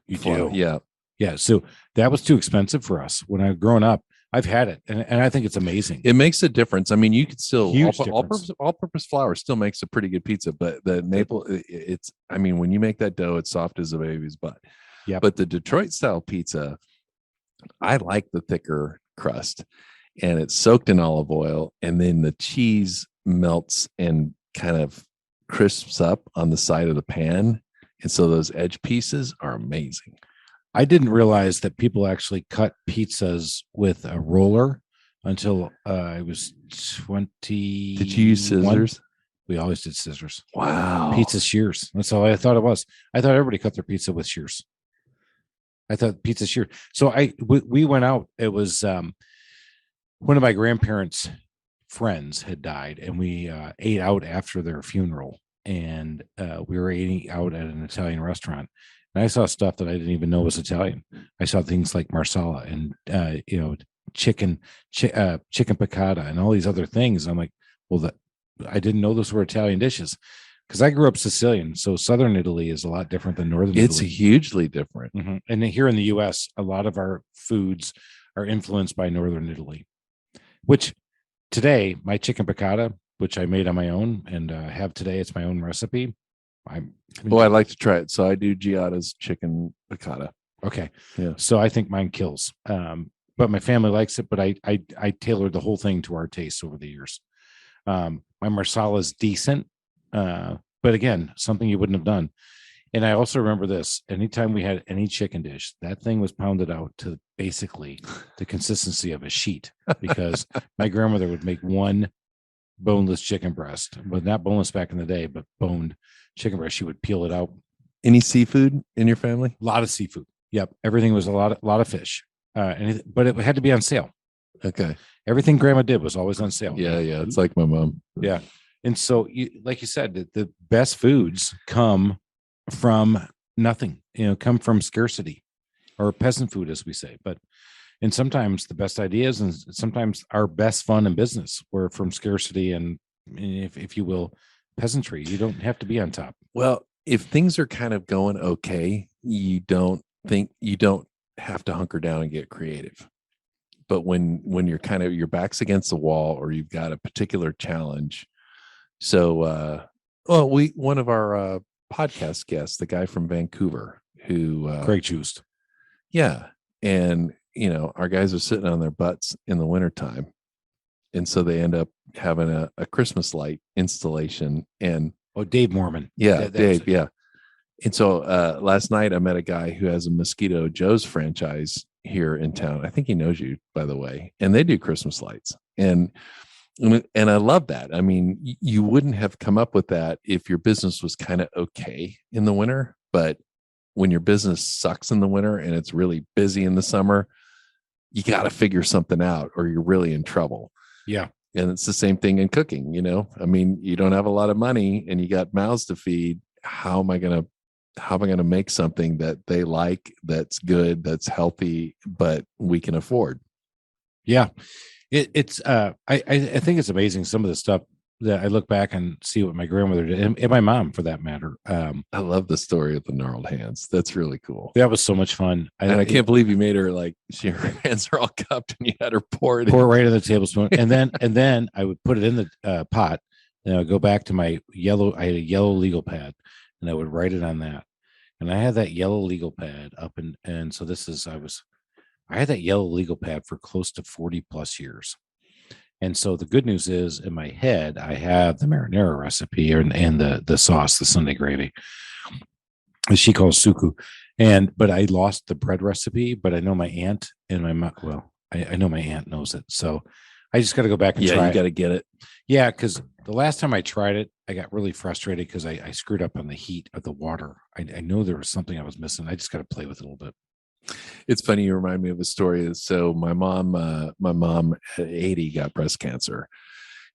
You flour. do? Yeah. So that was too expensive for us when I've grown up. I've had it, and I think it's amazing. It makes a difference. I mean, you could still all-purpose flour still makes a pretty good pizza, but the Naples, it's. I mean, when you make that dough, it's soft as a baby's butt. Yeah. But the Detroit style pizza, I like the thicker crust, and it's soaked in olive oil, and then the cheese melts and kind of crisps up on the side of the pan. And so those edge pieces are amazing. I didn't realize that people actually cut pizzas with a roller until I was 20. Did you use scissors? We always did scissors. Wow. Pizza shears. That's all I thought it was. I thought everybody cut their pizza with shears. I thought pizza shears. So we went out. It was one of my grandparents' friends had died, and we ate out after their funeral, and we were eating out at an Italian restaurant. And I saw stuff that I didn't even know was Italian. I saw things like marsala and chicken piccata and all these other things. I'm like, well, I didn't know those were Italian dishes, because I grew up Sicilian. So Southern Italy is a lot different than Northern It's Italy. hugely different. Mm-hmm. And here in the U.S., a lot of our foods are influenced by Northern Italy, which today, my chicken piccata, which I made on my own and have today, it's my own recipe. I'd like to try it. So I do Giada's chicken piccata. Okay. Yeah. So I think mine kills. But my family likes it, but I tailored the whole thing to our tastes over the years. My marsala is decent. But again, something you wouldn't have done. And I also remember this: anytime we had any chicken dish, that thing was pounded out to basically the consistency of a sheet, because my grandmother would make one boneless chicken breast, but not boneless back in the day, but boned chicken breast. She would peel it out. Any seafood in your family? A lot of seafood. Yep. Everything was a lot of fish. But it had to be on sale. Okay. Everything grandma did was always on sale. Yeah. It's like my mom. Yeah. And so, like you said, the best foods come from nothing, come from scarcity, or peasant food, as we say. And sometimes the best ideas and sometimes our best fun in business were from scarcity and, if you will, peasantry. You don't have to be on top. Well, if things are kind of going okay, you don't have to hunker down and get creative. But when you're kind of, your back's against the wall, or you've got a particular challenge. So, one of our podcast guests, the guy from Vancouver, who Craig Juiced. Yeah. And, our guys are sitting on their butts in the wintertime. And so they end up having a Christmas light installation. And Dave Mormon. Yeah, Dave. Yeah. And so last night I met a guy who has a Mosquito Joe's franchise here in town. I think he knows you, by the way. And they do Christmas lights. And I love that. I mean, you wouldn't have come up with that if your business was kind of okay in the winter. But when your business sucks in the winter and it's really busy in the summer, you got to figure something out, or you're really in trouble. Yeah. And it's the same thing in cooking. I mean, you don't have a lot of money and you got mouths to feed. How am I going to make something that they like, that's good, that's healthy, but we can afford? Yeah. It's I think it's amazing, some of the stuff that I look back and see what my grandmother did, and my mom, for that matter. I love the story of the gnarled hands. That's really cool. That was so much fun. I can't believe you made her, like, her hands are all cupped and you had her pour it right in the tablespoon. And then I would put it in the pot. And I would go back to I had a yellow legal pad, and I would write it on that. And I had that yellow legal pad up, and so I had that yellow legal pad for close to 40 plus years. And so the good news is, in my head, I have the marinara recipe and the sauce, the Sunday gravy, as she calls suku. But I lost the bread recipe, but I know my aunt and my mom. Well, I know my aunt knows it. So I just got to go back and try it. Yeah, you got to get it. Yeah, because the last time I tried it, I got really frustrated because I screwed up on the heat of the water. I know there was something I was missing. I just got to play with it a little bit. It's funny. You remind me of a story. So my mom at 80 got breast cancer,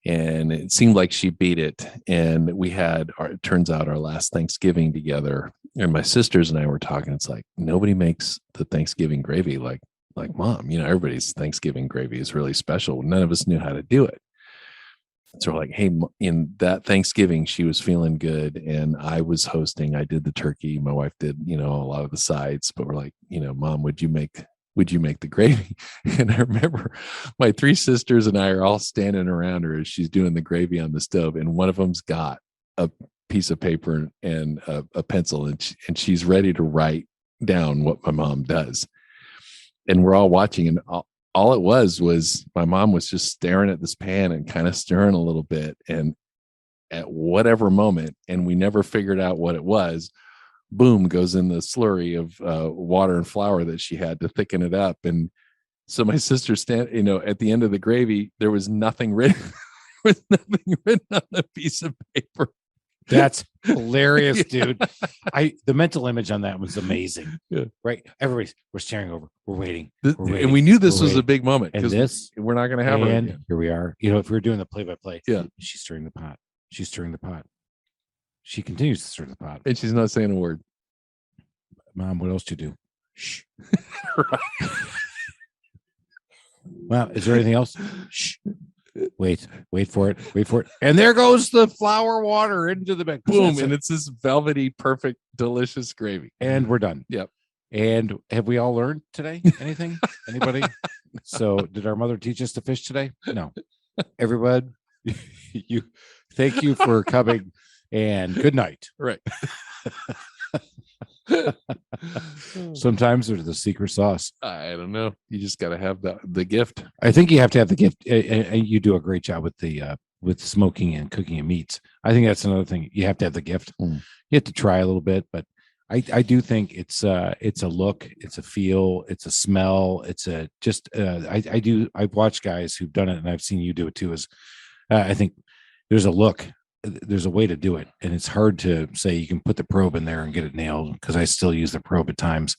and it seemed like she beat it. And we had it turns out our last Thanksgiving together, and my sisters and I were talking. It's like, nobody makes the Thanksgiving gravy like mom. Everybody's Thanksgiving gravy is really special. None of us knew how to do it. So we're like, hey, in that Thanksgiving, she was feeling good, and I was hosting. I did the turkey. My wife did, a lot of the sides. But we're like, Mom, would you make the gravy? And I remember my three sisters and I are all standing around her as she's doing the gravy on the stove, and one of them's got a piece of paper and a pencil, and she's ready to write down what my mom does. And we're all watching, and all it was my mom was just staring at this pan and kind of stirring a little bit. And at whatever moment, and we never figured out what it was, boom, goes in the slurry of water and flour that she had to thicken it up. And so my sister at the end of the gravy, there was nothing written. There was nothing written on the piece of paper. That's hilarious, dude. The mental image on that was amazing. Yeah. Right? We're staring over. We're waiting. And we knew this was a big moment and because we're not going to have her and again. here we are. If we were doing the play-by-play, yeah, she's stirring the pot. She's stirring the pot. She continues to stir the pot, and she's not saying a word. Mom, what else do you do? Shh. Right. Well, is there anything else? Shh. Wait for it. And there goes the flour water into the bag. Boom. And it's this velvety, perfect, delicious gravy. And we're done. Yep. And have we all learned today? Anything? Anybody? So did our mother teach us to fish today? No. Everybody, thank you for coming and good night. Right. Sometimes there's the secret sauce. I don't know. You just got to have the gift. I think you have to have the gift. And you do a great job with smoking and cooking and meats. I think that's another thing. You have to have the gift. You have to try a little bit, but I do think it's a look, it's a feel, it's a smell, it's a just I've watched guys who've done it, and I've seen you do it too. I think there's a look, there's a way to do it, and it's hard to say you can put the probe in there and get it nailed, because I still use the probe at times.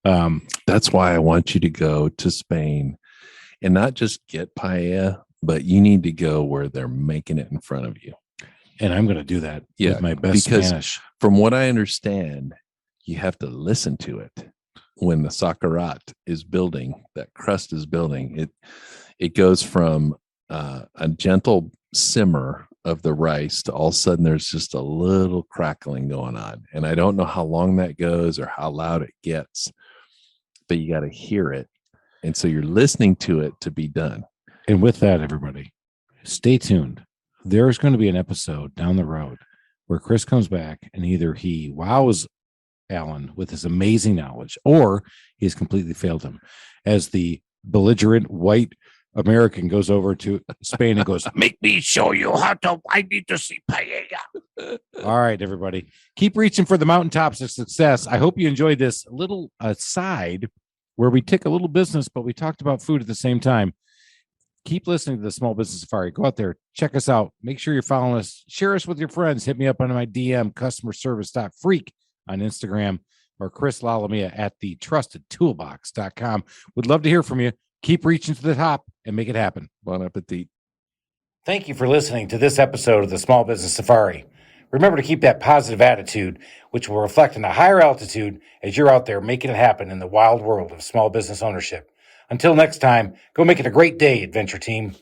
That's why I want you to go to Spain and not just get paella, but you need to go where they're making it in front of you. And I'm going to do that with my best Spanish. From what I understand, you have to listen to it when the sacarat is building, that crust is building. It goes from a gentle simmer of the rice to all of a sudden there's just a little crackling going on. And I don't know how long that goes or how loud it gets, but you got to hear it. And so you're listening to it to be done. And with that, everybody, stay tuned. There's going to be an episode down the road where Chris comes back and either he wows Alan with his amazing knowledge, or he's completely failed him as the belligerent white American goes over to Spain and goes, "Make me show you I need to see paella." All right, everybody, keep reaching for the mountaintops of success. I hope you enjoyed this little aside where we tick a little business, but we talked about food at the same time. Keep listening to the Small Business Safari. Go out there, check us out. Make sure you're following us. Share us with your friends. Hit me up on my DM, customerservice.freak on Instagram, or Chris Lalamia at thetrustedtoolbox.com. Would love to hear from you. Keep reaching to the top and make it happen. Bon appetit. Thank you for listening to this episode of the Small Business Safari. Remember to keep that positive attitude, which will reflect in a higher altitude as you're out there making it happen in the wild world of small business ownership. Until next time, go make it a great day, adventure team.